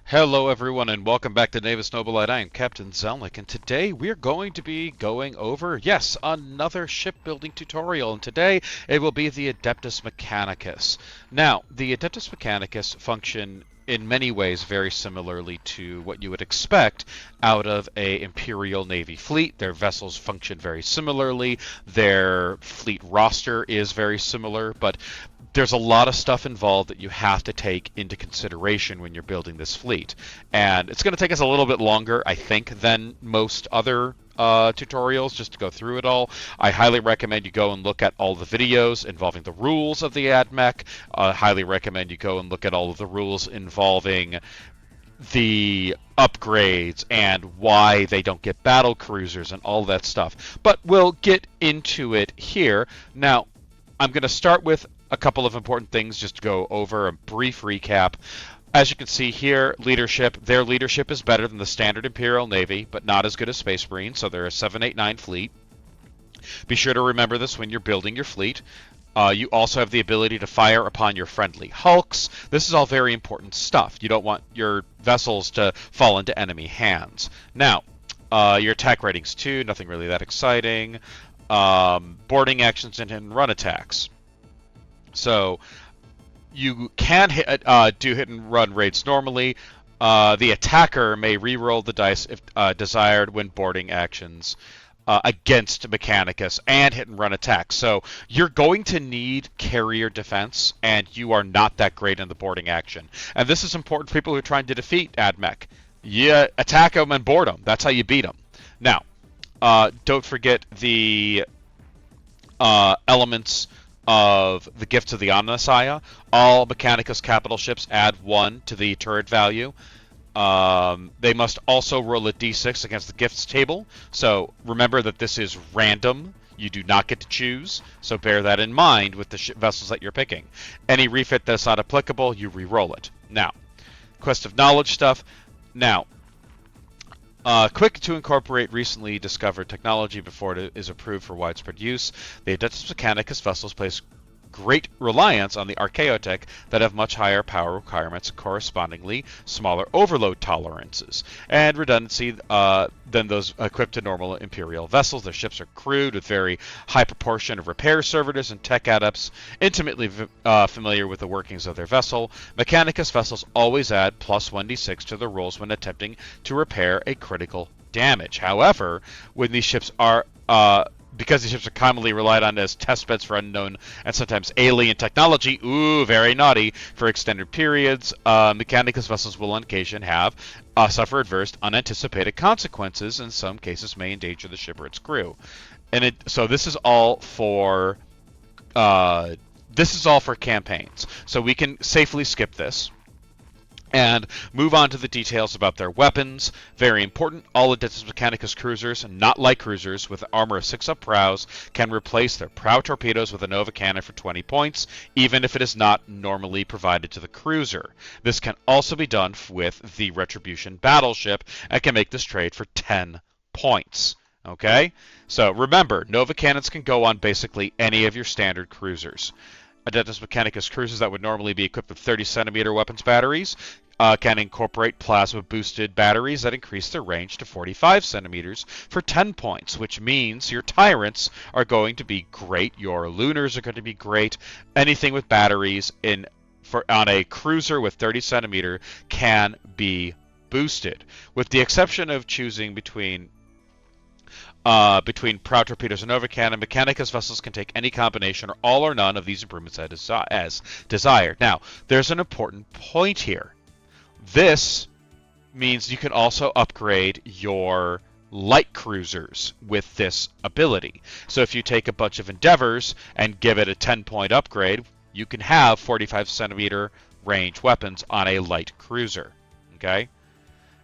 Hello everyone and welcome back to Navis Nobilite. I am Captain Zelnick and today we're going to be going over, yes, another shipbuilding tutorial, and today it will be the Adeptus Mechanicus. Now, the Adeptus Mechanicus function in many ways very similarly to what you would expect out of a Imperial Navy fleet. Their vessels function very similarly, their fleet roster is very similar, but there's a lot of stuff involved that you have to take into consideration when you're building this fleet. And it's going to take us a little bit longer, I think, than most other tutorials just to go through it all. I highly recommend you go and look at all the videos involving the rules of the admech. I highly recommend you go and look at all of the rules involving the upgrades and why they don't get battle cruisers and all that stuff. But we'll get into it here. Now, I'm going to start with a couple of important things just to go over a brief recap. As you can see here, leadership. Their leadership is better than the standard Imperial Navy, but not as good as Space Marines, so they're a 789 fleet. Be sure to remember this when you're building your fleet. You also have the ability to fire upon your friendly hulks. This is all very important stuff. You don't want your vessels to fall into enemy hands. Now, your attack ratings 2, nothing really that exciting. Boarding actions and run attacks. So you can do hit and run raids normally. The attacker may re-roll the dice if desired when boarding actions against Mechanicus and hit and run attacks. So you're going to need carrier defense, and you are not that great in the boarding action. And this is important for people who are trying to defeat admech. You attack them and board them. That's how you beat them. Now, don't forget the elements of the Gifts of the Omnissiah. All Mechanicus capital ships add 1 to the turret value. They must also roll a d6 against the gifts table. So remember that this is random. You do not get to choose. So bear that in mind with the vessels that you're picking. Any refit that's not applicable, you re-roll it. Now, Quest of Knowledge stuff. Now, quick to incorporate recently discovered technology before it is approved for widespread use. The Adeptus Mechanicus vessels place great reliance on the Archaeotech that have much higher power requirements and correspondingly smaller overload tolerances and redundancy than those equipped to normal Imperial vessels. Their ships are crewed with very high proportion of repair servitors and tech adepts intimately familiar with the workings of their vessel. Mechanicus vessels always add plus 1d6 to their rolls when attempting to repair a critical damage. However, when these ships are because these ships are commonly relied on as testbeds for unknown and sometimes alien technology, very naughty, for extended periods, Mechanicus vessels will on occasion have suffer adverse, unanticipated consequences, in some cases may endanger the ship or its crew. And so this is all for campaigns. So we can safely skip this and move on to the details about their weapons. Very important, all Adeptus Mechanicus cruisers, not light cruisers, with armor of 6-up prows, can replace their prow torpedoes with a Nova cannon for 20 points, even if it is not normally provided to the cruiser. This can also be done with the Retribution Battleship, and can make this trade for 10 points. Okay? So remember, Nova cannons can go on basically any of your standard cruisers. Adeptus Mechanicus cruisers that would normally be equipped with 30cm weapons batteries can incorporate plasma-boosted batteries that increase their range to 45 centimeters for 10 points, which means your Tyrants are going to be great, your Lunars are going to be great. Anything with batteries on a cruiser with 30cm can be boosted, with the exception of choosing between prow torpedoes and Nova cannon. Mechanicus vessels can take any combination or all or none of these improvements as desired. Now, there's an important point here. This means you can also upgrade your light cruisers with this ability. So if you take a bunch of Endeavors and give it a 10-point upgrade, you can have 45cm range weapons on a light cruiser. Okay?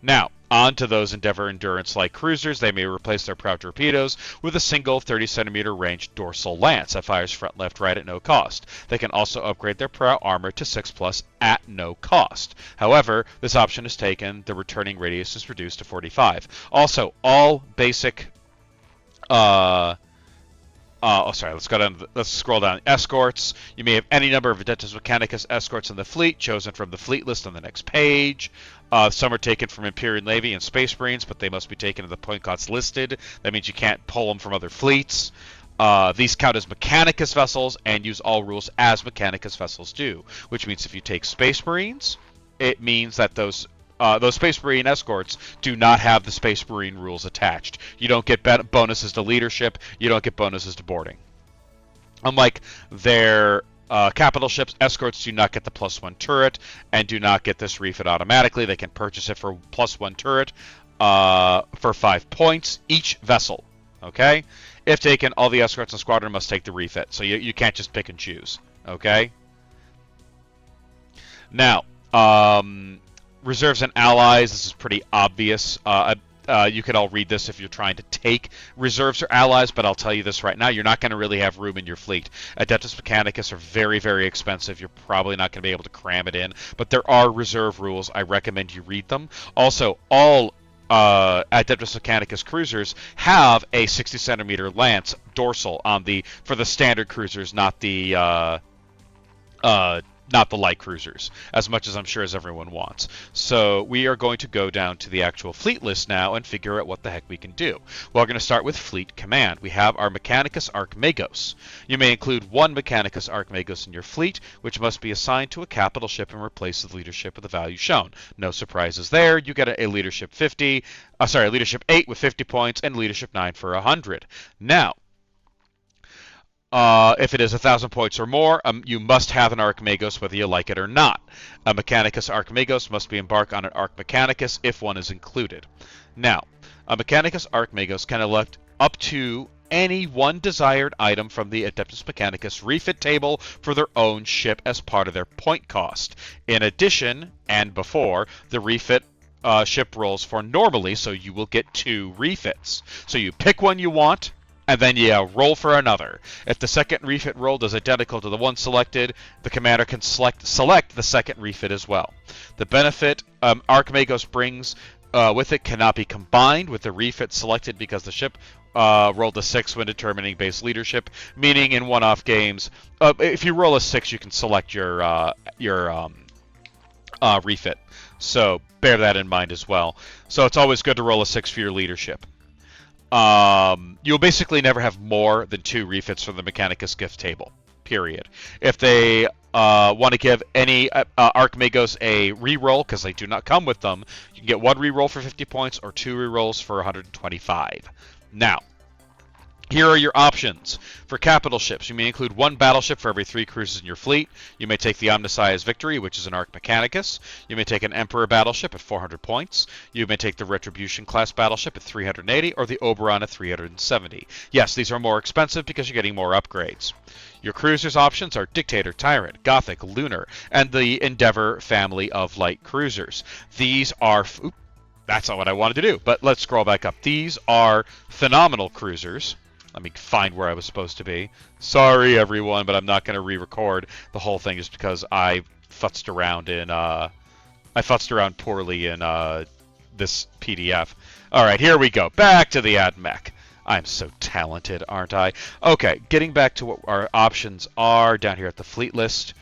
Now, on to those Endeavor Endurance light cruisers. They may replace their prow torpedoes with a single 30cm range dorsal lance that fires front, left, right at no cost. They can also upgrade their prow armor to 6+ at no cost. However, this option is taken. The returning radius is reduced to 45. Also, all basic sorry. Let's go down. Let's scroll down. Escorts. You may have any number of Adeptus Mechanicus escorts in the fleet, chosen from the fleet list on the next page. Some are taken from Imperial Navy and Space Marines, but they must be taken to the point costs listed. That means you can't pull them from other fleets. These count as Mechanicus vessels and use all rules as Mechanicus vessels do, which means if you take Space Marines, it means that those Space Marine escorts do not have the Space Marine rules attached. You don't get bonuses to leadership. You don't get bonuses to boarding. Unlike their capital ships, escorts do not get the +1 turret and do not get this refit automatically. They can purchase it for +1 turret for 5 points each vessel. Okay? If taken, all the escorts in the squadron must take the refit. So you can't just pick and choose. Okay? Now, reserves and allies, this is pretty obvious. You could all read this if you're trying to take reserves or allies, but I'll tell you this right now, you're not going to really have room in your fleet. Adeptus Mechanicus are very, very expensive. You're probably not going to be able to cram it in, but there are reserve rules. I recommend you read them. Also, all Adeptus Mechanicus cruisers have a 60 centimeter lance dorsal on for the standard cruisers, not the light cruisers, as much as I'm sure as everyone wants. So we are going to go down to the actual fleet list now and figure out what the heck we can do. Well, we're going to start with Fleet Command. We have our Mechanicus Archmagos. You may include one Mechanicus Archmagos in your fleet, which must be assigned to a capital ship and replace the leadership with the value shown. No surprises there. You get a leadership 8 with 50 points and leadership 9 for 100. Now, if it is 1,000 points or more, you must have an Archmagos whether you like it or not. A Mechanicus Archmagos must be embarked on an Archmechanicus if one is included. Now, a Mechanicus Archmagos can elect up to any one desired item from the Adeptus Mechanicus refit table for their own ship as part of their point cost. In addition, and before, the refit ship rolls for normally, so you will get 2 refits. So you pick one you want, and then you roll for another. If the second refit rolled is identical to the one selected, the commander can select the second refit as well. The benefit Archmagos brings with it cannot be combined with the refit selected because the ship rolled a 6 when determining base leadership, meaning in one-off games, if you roll a 6, you can select your refit. So bear that in mind as well. So it's always good to roll a 6 for your leadership. You'll basically never have more than 2 refits from the Mechanicus gift table, period. If they want to give any Archmagos a reroll, because they do not come with them, you can get 1 reroll for 50 points or 2 rerolls for 125. Now, here are your options. For capital ships, you may include 1 battleship for every 3 cruisers in your fleet. You may take the Omnissiah's Victory, which is an Archmechanicus. You may take an Emperor battleship at 400 points. You may take the Retribution class battleship at 380, or the Oberon at 370. Yes, these are more expensive because you're getting more upgrades. Your cruisers options are Dictator, Tyrant, Gothic, Lunar, and the Endeavor family of light cruisers. These are... that's not what I wanted to do, but let's scroll back up. These are phenomenal cruisers. Let me find where I was supposed to be. Sorry, everyone, but I'm not going to re-record the whole thing just because I futzed around poorly in this PDF. All right, here we go. Back to the admech. I'm so talented, aren't I? Okay, getting back to what our options are down here at the fleet list.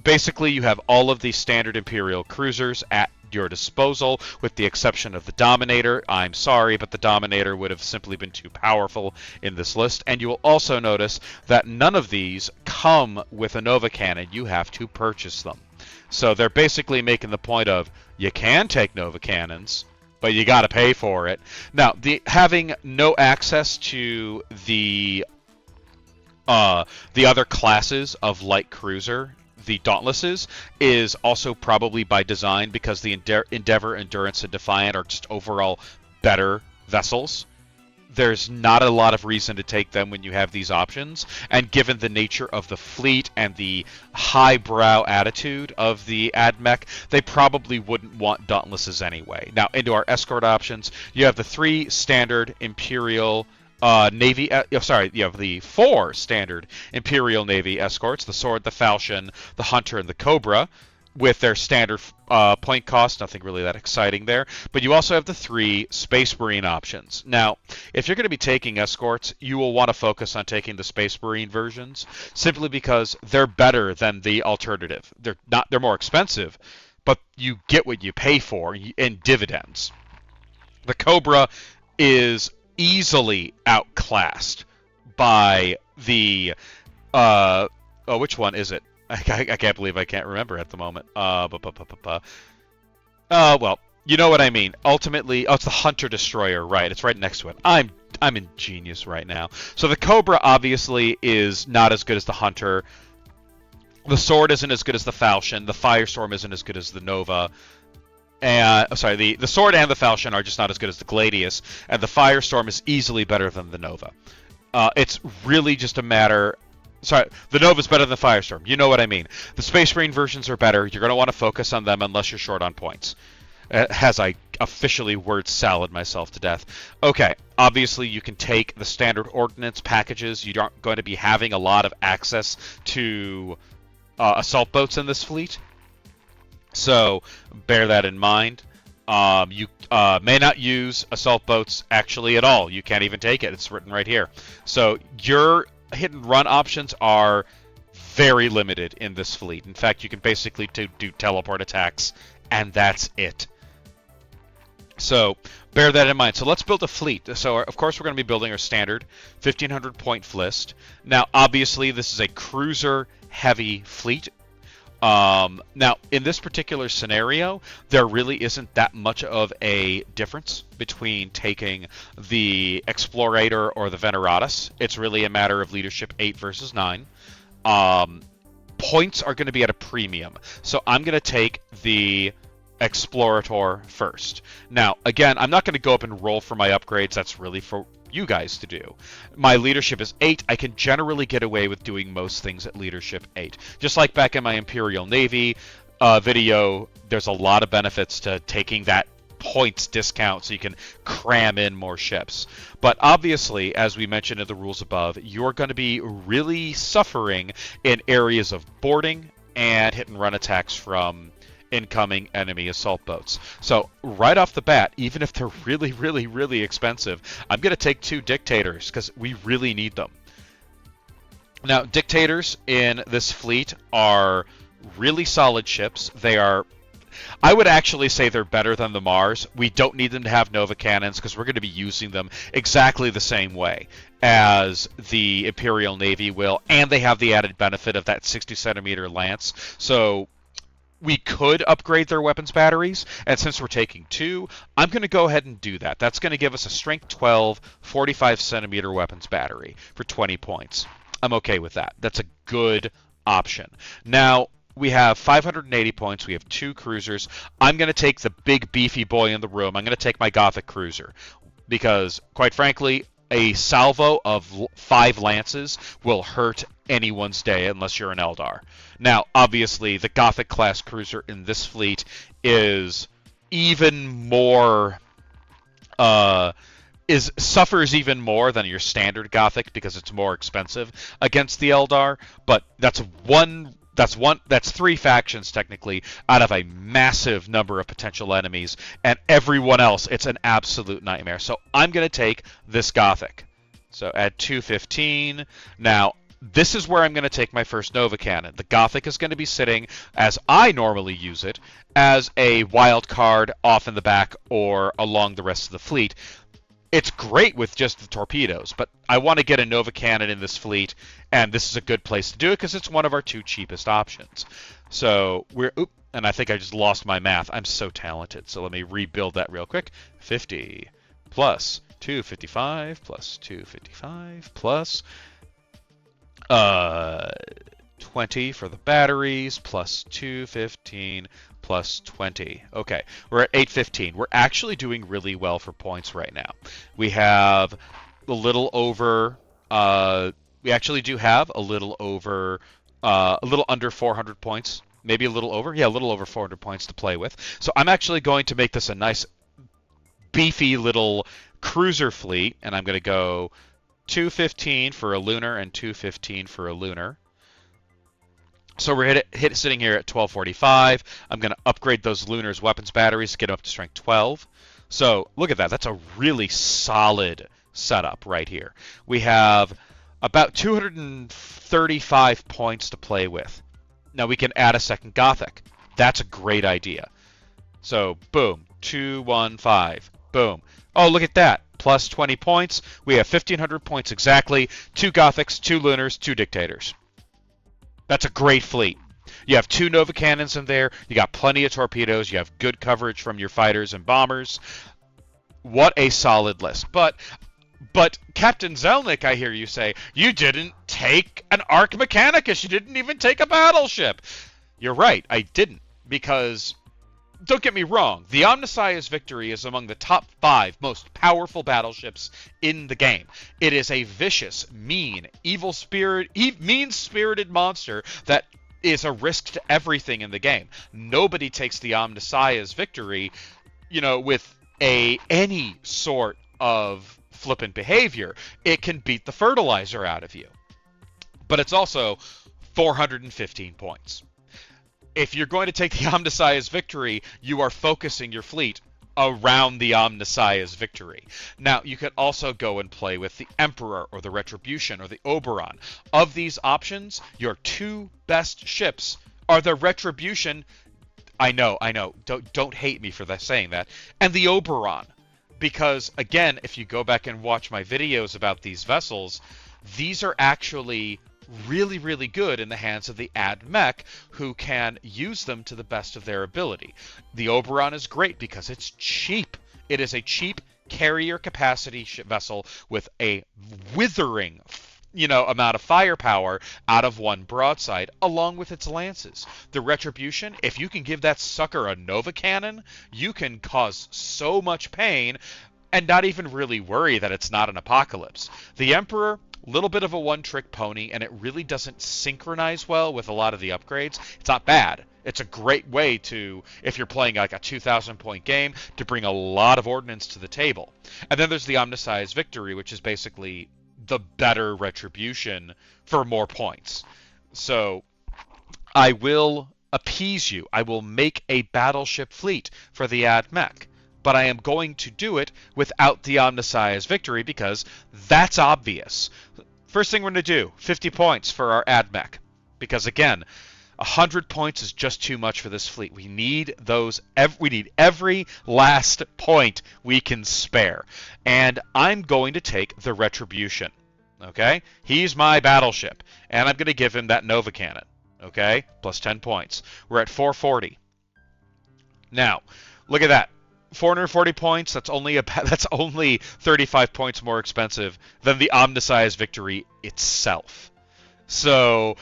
Basically, you have all of these standard Imperial cruisers at your disposal, with the exception of the Dominator. I'm sorry, but the Dominator would have simply been too powerful in this list. And you will also notice that none of these come with a Nova Cannon. You have to purchase them. So they're basically making the point of, you can take Nova Cannons, but you got to pay for it. Now, having no access to the other classes of light cruiser, the Dauntlesses, is also probably by design because the Endeavor, Endurance, and Defiant are just overall better vessels. There's not a lot of reason to take them when you have these options, and given the nature of the fleet and the highbrow attitude of the admech, they probably wouldn't want Dauntlesses anyway. Now, into our escort options, you have the 3 standard Imperial Navy, you have the 4 standard Imperial Navy escorts, the Sword, the Falchion, the Hunter, and the Cobra. with their standard point cost. Nothing really that exciting there. But you also have the 3 Space Marine options. Now, if you're going to be taking escorts, you will want to focus on taking the Space Marine versions, simply because they're better than the alternative. They're more expensive, but you get what you pay for in dividends. The Cobra is easily outclassed by the which one is it? I can't believe I can't remember at the moment. Well, you know what I mean. Ultimately, it's the Hunter Destroyer, right? It's right next to it. I'm ingenious right now. So the Cobra obviously is not as good as the Hunter. The Sword isn't as good as the Falchion. The Firestorm isn't as good as the Nova. The Sword and the Falchion are just not as good as the Gladius, and the Firestorm is easily better than the Nova. It's really just a matter... Sorry, the Nova's better than the Firestorm. You know what I mean. The Space Marine versions are better. You're going to want to focus on them unless you're short on points. As I officially word salad myself to death. Okay, obviously you can take the standard ordnance packages. You aren't going to be having a lot of access to assault boats in this fleet. So bear that in mind. You may not use assault boats actually at all. You can't even take it. It's written right here. So your hit and run options are very limited in this fleet. In fact, you can basically do teleport attacks, and that's it. So bear that in mind. So let's build a fleet. So of course we're going to be building our standard 1500 point list. Now obviously this is a cruiser heavy fleet. Now, in this particular scenario, there really isn't that much of a difference between taking the Explorator or the Veneratus. It's really a matter of leadership 8 versus 9. Points are going to be at a premium, so I'm going to take the Explorator first. Now, again, I'm not going to go up and roll for my upgrades. That's really for you guys to do. My leadership is 8. I can generally get away with doing most things at leadership 8. Just like back in my Imperial Navy video, there's a lot of benefits to taking that points discount so you can cram in more ships. But obviously, as we mentioned in the rules above, you're going to be really suffering in areas of boarding and hit and run attacks from incoming enemy assault boats. So right off the bat, even if they're really, really, really expensive, I'm going to take 2 Dictators because we really need them. Now, Dictators in this fleet are really solid ships. They are... I would actually say they're better than the Mars. We don't need them to have Nova cannons because we're going to be using them exactly the same way as the Imperial Navy will, and they have the added benefit of that 60-centimeter lance. So we could upgrade their weapons batteries, and since we're taking 2, I'm going to go ahead and do that. That's going to give us a Strength 12, 45-centimeter weapons battery for 20 points. I'm okay with that. That's a good option. Now, we have 580 points. We have 2 cruisers. I'm going to take the big beefy boy in the room. I'm going to take my Gothic cruiser because, quite frankly, a salvo of 5 lances will hurt anyone's day unless you're an Eldar. Now, obviously, the Gothic class cruiser in this fleet is even more suffers even more than your standard Gothic because it's more expensive against the Eldar. But that's 3 factions technically out of a massive number of potential enemies, and everyone else, it's an absolute nightmare. So I'm going to take this Gothic. So add 215. Now, this is where I'm going to take my first Nova Cannon. The Gothic is going to be sitting, as I normally use it, as a wild card off in the back or along the rest of the fleet. It's great with just the torpedoes, but I want to get a Nova Cannon in this fleet, and this is a good place to do it because it's one of our 2 cheapest options. So and I think I just lost my math. I'm so talented. So let me rebuild that real quick. 50 plus 255 plus 255 plus 20 for the batteries plus 215 plus 20. Okay, we're at 815. We're actually doing really well for points right now. We have a little over, we actually do have a little over, a little under 400 points. Maybe a little over. Yeah, a little over 400 points to play with. So I'm actually going to make this a nice beefy little cruiser fleet, and I'm going to go 215 for a lunar and 215 for a lunar. So we're sitting here at 1245. I'm going to upgrade those Lunar's weapons batteries to get them up to strength 12. So look at that. That's a really solid setup right here. We have about 235 points to play with. Now we can add a second Gothic. That's a great idea. So boom, 215. Boom. Oh, look at that. Plus 20 points. We have 1,500 points exactly. 2 Gothics, 2 Lunars, 2 Dictators. That's a great fleet. You have 2 Nova Cannons in there. You got plenty of torpedoes. You have good coverage from your fighters and bombers. What a solid list. But Captain Zelnick, I hear you say, you didn't take an Arc Mechanicus. You didn't even take a battleship. You're right, I didn't. Because, don't get me wrong, the Omnissiah's Victory is among the top 5 most powerful battleships in the game. It is a vicious, mean, mean-spirited monster that is a risk to everything in the game. Nobody takes the Omnissiah's Victory, with any sort of flippant behavior. It can beat the fertilizer out of you. But it's also 415 points. If you're going to take the Omnissiah's Victory, you are focusing your fleet around the Omnissiah's Victory. Now, you could also go and play with the Emperor or the Retribution or the Oberon. Of these options, your 2 best ships are the Retribution. I know. Don't hate me for saying that. And the Oberon. Because, again, if you go back and watch my videos about these vessels, these are actually really, really good in the hands of the admech, who can use them to the best of their ability. The Oberon is great because it's cheap. It is a cheap carrier capacity vessel with a withering amount of firepower out of 1 broadside, along with its lances. The Retribution, if you can give that sucker a Nova Cannon, you can cause so much pain and not even really worry that it's not an apocalypse. The Emperor, little bit of a one-trick pony, and it really doesn't synchronize well with a lot of the upgrades. It's not bad. It's a great way to, if you're playing like a 2,000-point game, to bring a lot of ordnance to the table. And then there's the Omnissiah's Victory, which is basically the better Retribution for more points. So I will appease you. I will make a battleship fleet for the admech. But I am going to do it without the Omnissiah's Victory because that's obvious. First thing we're going to do, 50 points for our admech. Because again, 100 points is just too much for this fleet. We need we need every last point we can spare. And I'm going to take the Retribution. Okay? He's my battleship. And I'm going to give him that Nova Cannon. Okay? Plus 10 points. We're at 440. Now, look at that. 440 points, that's only 35 points more expensive than the Omnissiah's Victory itself. So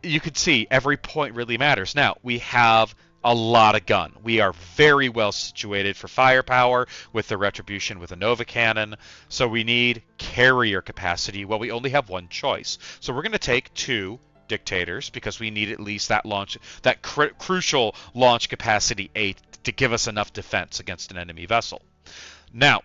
you can see every point really matters. Now, we have a lot of gun. We are very well situated for firepower with the Retribution with a Nova Cannon. So we need carrier capacity. Well, we only have one choice. So we're going to take 2 Dictators because we need at least that crucial launch capacity 8 to give us enough defense against an enemy vessel. Now,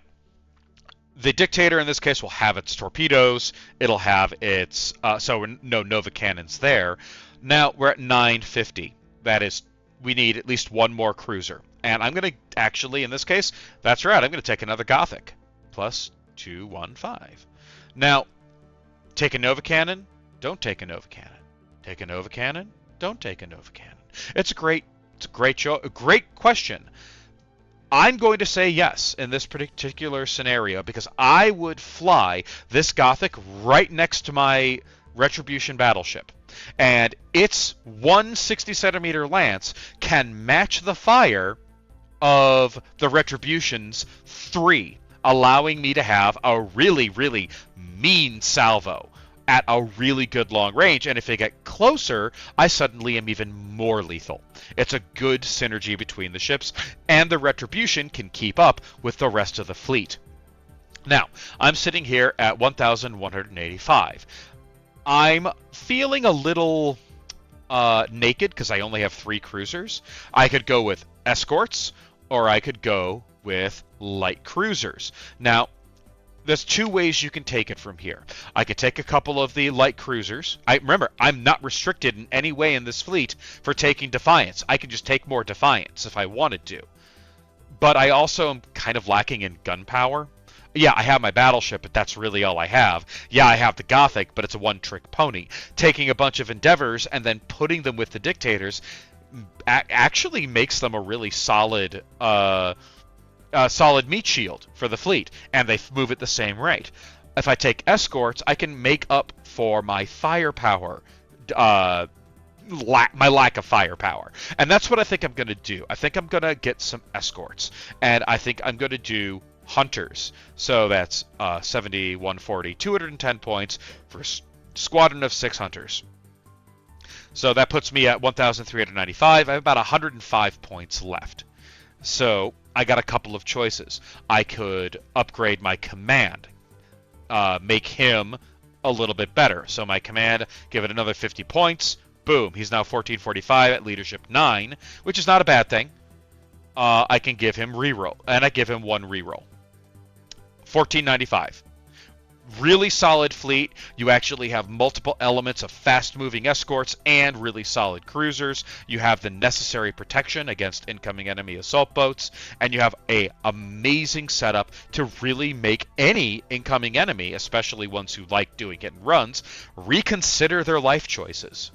the Dictator in this case will have its torpedoes. It'll have its no Nova Cannons there. Now we're at 950. That is, we need at least 1 more cruiser. And I'm going to actually, in this case, that's right, I'm going to take another Gothic. Plus 215. Now, take a Nova Cannon, don't take a Nova Cannon. Take a Nova Cannon, don't take a Nova Cannon. It's a great question. I'm going to say yes in this particular scenario because I would fly this Gothic right next to my Retribution battleship. And its 160-centimeter lance can match the fire of the Retribution's 3, allowing me to have a really, really mean salvo at a really good long range, and if they get closer, I suddenly am even more lethal. It's a good synergy between the ships, and the Retribution can keep up with the rest of the fleet. Now, I'm sitting here at 1,185. I'm feeling a little naked because I only have 3 cruisers. I could go with escorts, or I could go with light cruisers. Now, There's two ways you can take it from here. I could take a couple of the light cruisers. Remember, I'm not restricted in any way in this fleet for taking Defiance. I can just take more Defiance if I wanted to. But I also am kind of lacking in gunpowder. Yeah, I have my Battleship, but that's really all I have. Yeah, I have the Gothic, but it's a one-trick pony. Taking a bunch of Endeavors and then putting them with the Dictators actually makes them a really solid solid meat shield for the fleet, and they move at the same rate. If I take escorts, I can make up for my firepower, my lack of firepower. And that's what I think I'm going to do. I think I'm going to get some escorts, and I think I'm going to do hunters. So that's 70, 140, 210 points for a squadron of 6 hunters. So that puts me at 1,395. I have about 105 points left. So I got a couple of choices. I could upgrade my command, make him a little bit better. So my command, give it another 50 points. Boom, he's now 1445 at leadership 9, which is not a bad thing. I can give him reroll, and I give him 1 reroll. 1495. Really solid fleet. You actually have multiple elements of fast-moving escorts and really solid cruisers. You have the necessary protection against incoming enemy assault boats, and you have an amazing setup to really make any incoming enemy, especially ones who like doing hit and runs, reconsider their life choices.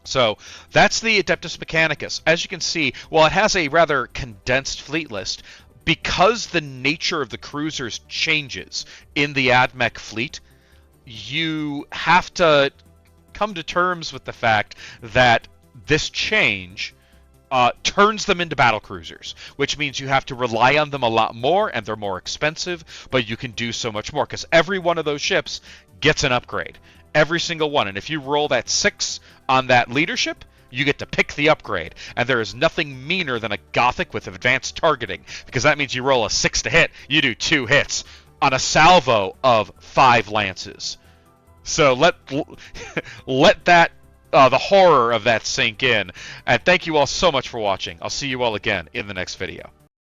So that's the Adeptus Mechanicus. As you can see, while it has a rather condensed fleet list, because the nature of the cruisers changes in the admech fleet, you have to come to terms with the fact that this change turns them into battle cruisers, which means you have to rely on them a lot more, and they're more expensive, but you can do so much more, because every one of those ships gets an upgrade. Every single one. And if you roll that 6 on that leadership, you get to pick the upgrade, and there is nothing meaner than a Gothic with advanced targeting, because that means you roll a 6 to hit, you do 2 hits on a salvo of 5 lances. So let that the horror of that sink in, and thank you all so much for watching. I'll see you all again in the next video.